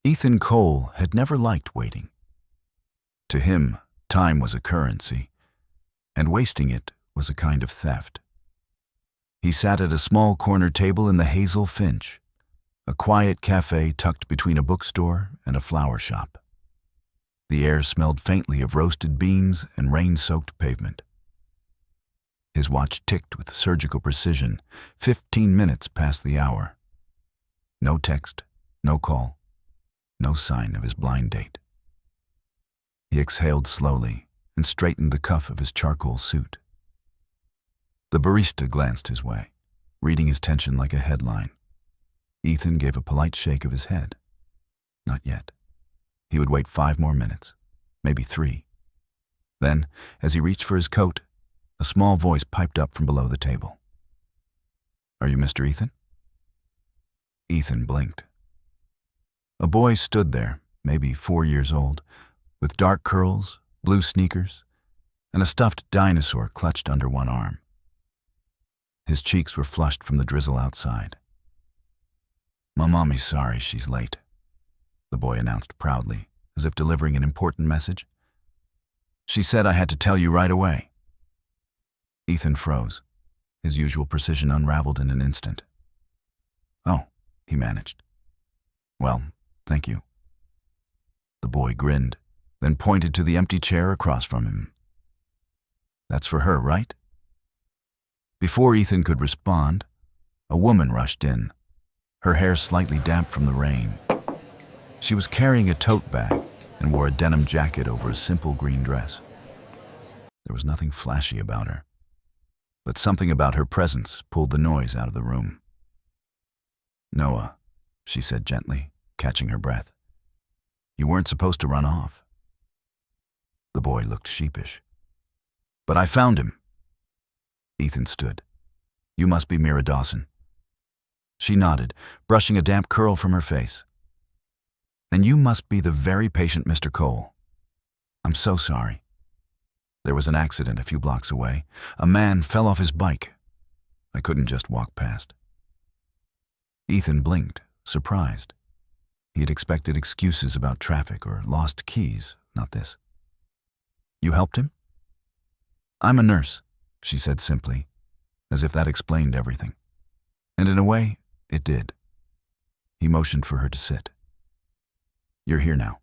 Ethan Cole had never liked waiting. To him, time was a currency, and wasting it was a kind of theft. He sat at a small corner table in the Hazel Finch, a quiet cafe tucked between a bookstore and a flower shop. The air smelled faintly of roasted beans and rain-soaked pavement. His watch ticked with surgical precision, 15 minutes past the hour. No text, no call, no sign of his blind date. He exhaled slowly and straightened the cuff of his charcoal suit. The barista glanced his way, reading his tension like a headline. Ethan gave a polite shake of his head. Not yet. He would wait 5 more minutes, maybe 3. Then, as he reached for his coat, a small voice piped up from below the table. "Are you Mr. Ethan?" Ethan blinked. A boy stood there, maybe 4 years old, with dark curls, blue sneakers, and a stuffed dinosaur clutched under one arm. His cheeks were flushed from the drizzle outside. "My mommy's sorry she's late," the boy announced proudly, as if delivering an important message. "She said I had to tell you right away." Ethan froze. His usual precision unraveled in an instant. "Oh," he managed. "Well, thank you." The boy grinned, then pointed to the empty chair across from him. "That's for her, right?" Before Ethan could respond, a woman rushed in, her hair slightly damp from the rain. She was carrying a tote bag and wore a denim jacket over a simple green dress. There was nothing flashy about her, but something about her presence pulled the noise out of the room. "Noah," she said gently, catching her breath. "You weren't supposed to run off." The boy looked sheepish. "But I found him." Ethan stood. "You must be Mira Dawson." She nodded, brushing a damp curl from her face. "And you must be the very patient Mr. Cole. I'm so sorry. There was an accident a few blocks away. A man fell off his bike. I couldn't just walk past." Ethan blinked, surprised. He had expected excuses about traffic or lost keys, not this. "You helped him?" "I'm a nurse," she said simply, as if that explained everything. And in a way, it did. He motioned for her to sit. "You're here now."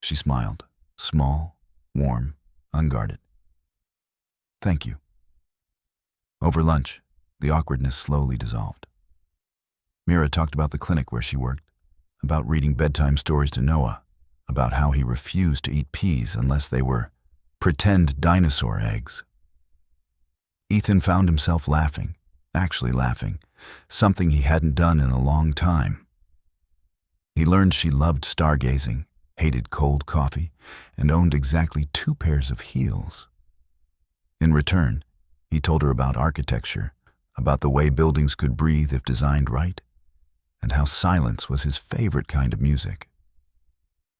She smiled, small, warm, unguarded. "Thank you." Over lunch, the awkwardness slowly dissolved. Mira talked about the clinic where she worked, about reading bedtime stories to Noah, about how he refused to eat peas unless they were pretend dinosaur eggs. Ethan found himself laughing, actually laughing, something he hadn't done in a long time. He learned she loved stargazing, hated cold coffee, and owned exactly 2 pairs of heels. In return, he told her about architecture, about the way buildings could breathe if designed right, and how silence was his favorite kind of music.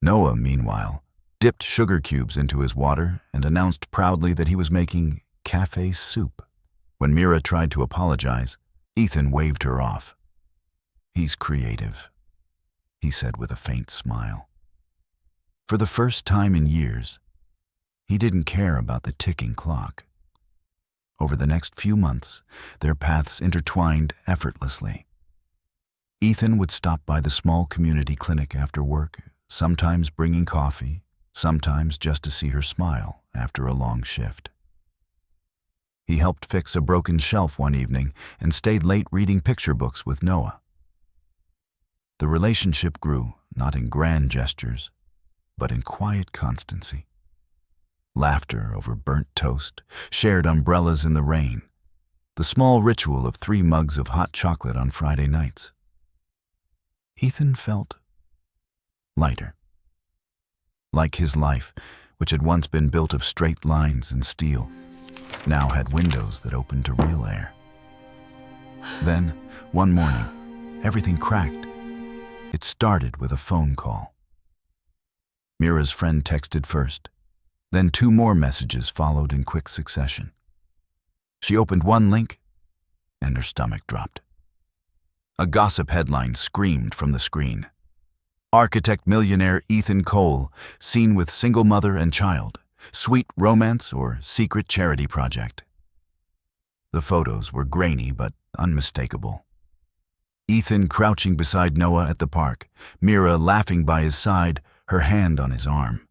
Noah, meanwhile, dipped sugar cubes into his water and announced proudly that he was making cafe soup. When Mira tried to apologize, Ethan waved her off. "He's creative," he said with a faint smile. For the first time in years, he didn't care about the ticking clock. Over the next few months, their paths intertwined effortlessly. Ethan would stop by the small community clinic after work, sometimes bringing coffee, sometimes just to see her smile after a long shift. He helped fix a broken shelf one evening and stayed late reading picture books with Noah. The relationship grew not in grand gestures, but in quiet constancy. Laughter over burnt toast, shared umbrellas in the rain, the small ritual of 3 mugs of hot chocolate on Friday nights. Ethan felt lighter. Like his life, which had once been built of straight lines and steel, now had windows that opened to real air. Then, one morning, everything cracked. It started with a phone call. Mira's friend texted first. Then 2 more messages followed in quick succession. She opened one link, and her stomach dropped. A gossip headline screamed from the screen. Architect millionaire Ethan Cole, seen with single mother and child, sweet romance or secret charity project. The photos were grainy but unmistakable. Ethan crouching beside Noah at the park, Mira laughing by his side, her hand on his arm.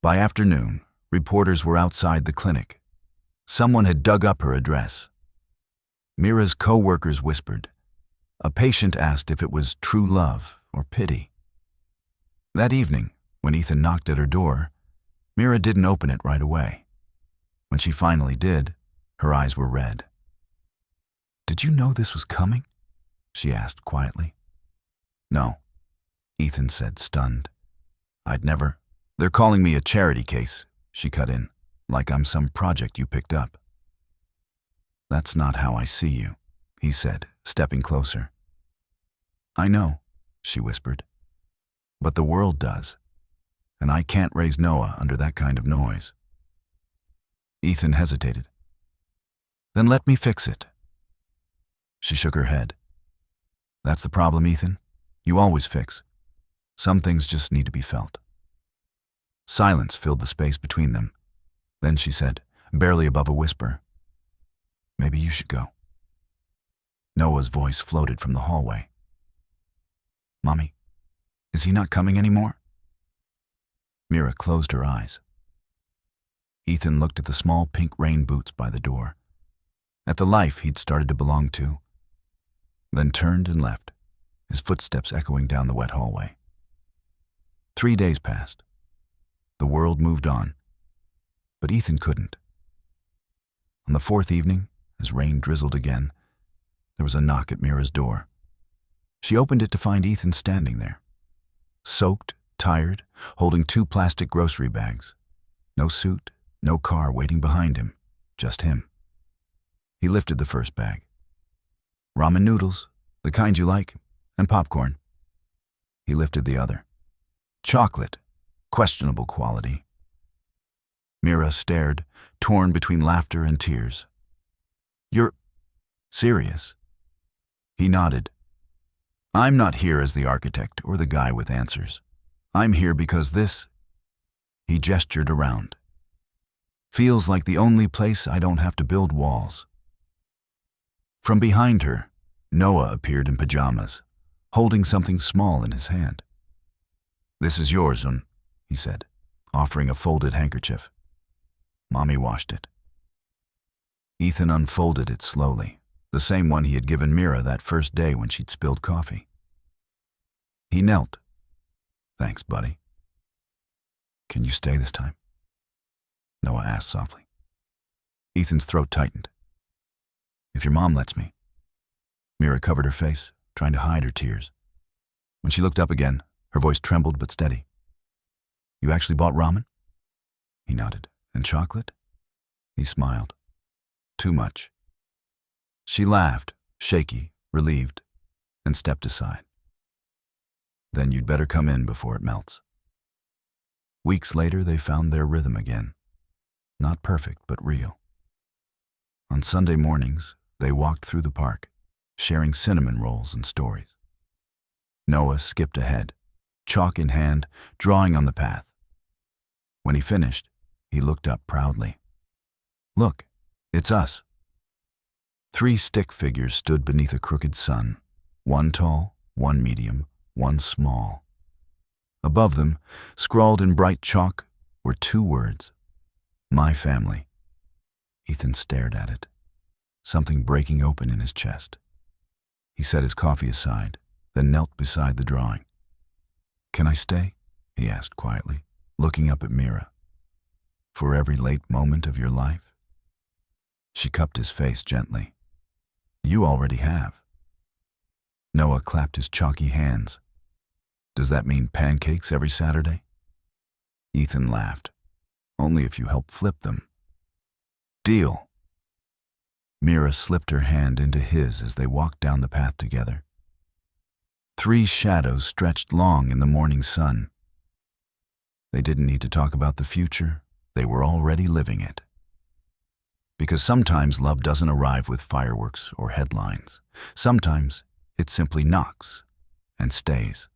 By afternoon, reporters were outside the clinic. Someone had dug up her address. Mira's co-workers whispered. A patient asked if it was true love or pity. That evening, when Ethan knocked at her door, Mira didn't open it right away. When she finally did, her eyes were red. "Did you know this was coming?" she asked quietly. "No," Ethan said, stunned. "I'd never—" "They're calling me a charity case," she cut in, "like I'm some project you picked up." "That's not how I see you," he said, stepping closer. "I know," she whispered, "but the world does, and I can't raise Noah under that kind of noise." Ethan hesitated. "Then let me fix it." She shook her head. "That's the problem, Ethan. You always fix. Some things just need to be felt." Silence filled the space between them. Then she said, barely above a whisper, "Maybe you should go." Noah's voice floated from the hallway. "Mommy, is he not coming anymore?" Mira closed her eyes. Ethan looked at the small pink rain boots by the door, at the life he'd started to belong to, then turned and left, his footsteps echoing down the wet hallway. 3 days passed. The world moved on, but Ethan couldn't. On the 4th evening, as rain drizzled again, there was a knock at Mira's door. She opened it to find Ethan standing there, soaked, tired, holding 2 plastic grocery bags. No suit, no car waiting behind him, just him. He lifted the first bag. "Ramen noodles, the kind you like, and popcorn." He lifted the other. "Chocolate, questionable quality." Mira stared, torn between laughter and tears. "You're serious?" He nodded. "I'm not here as the architect or the guy with answers. I'm here because this," he gestured around, "feels like the only place I don't have to build walls." From behind her, Noah appeared in pajamas, holding something small in his hand. "This is yours, he said, offering a folded handkerchief. Mommy washed it. Ethan unfolded it slowly, the same one he had given Mira that first day when she'd spilled coffee. He knelt. "Thanks, buddy." "Can you stay this time?" Noah asked softly. Ethan's throat tightened. "If your mom lets me." Mira covered her face, trying to hide her tears. When she looked up again, her voice trembled but steady. "You actually bought ramen?" He nodded. "And chocolate?" He smiled. "Too much." She laughed, shaky, relieved, and stepped aside. "Then you'd better come in before it melts." Weeks later, they found their rhythm again. Not perfect, but real. On Sunday mornings, they walked through the park, sharing cinnamon rolls and stories. Noah skipped ahead, chalk in hand, drawing on the path. When he finished, he looked up proudly. "Look, it's us." 3 stick figures stood beneath a crooked sun, one tall, one medium, one small. Above them, scrawled in bright chalk, were 2 words: "My family." Ethan stared at it, something breaking open in his chest. He set his coffee aside, then knelt beside the drawing. "Can I stay?" he asked quietly, looking up at Mira. "For every late moment of your life?" She cupped his face gently. "You already have." Noah clapped his chalky hands. "Does that mean pancakes every Saturday?" Ethan laughed. "Only if you help flip them." "Deal." Mira slipped her hand into his as they walked down the path together. 3 shadows stretched long in the morning sun. They didn't need to talk about the future. They were already living it. Because sometimes love doesn't arrive with fireworks or headlines. Sometimes it simply knocks and stays.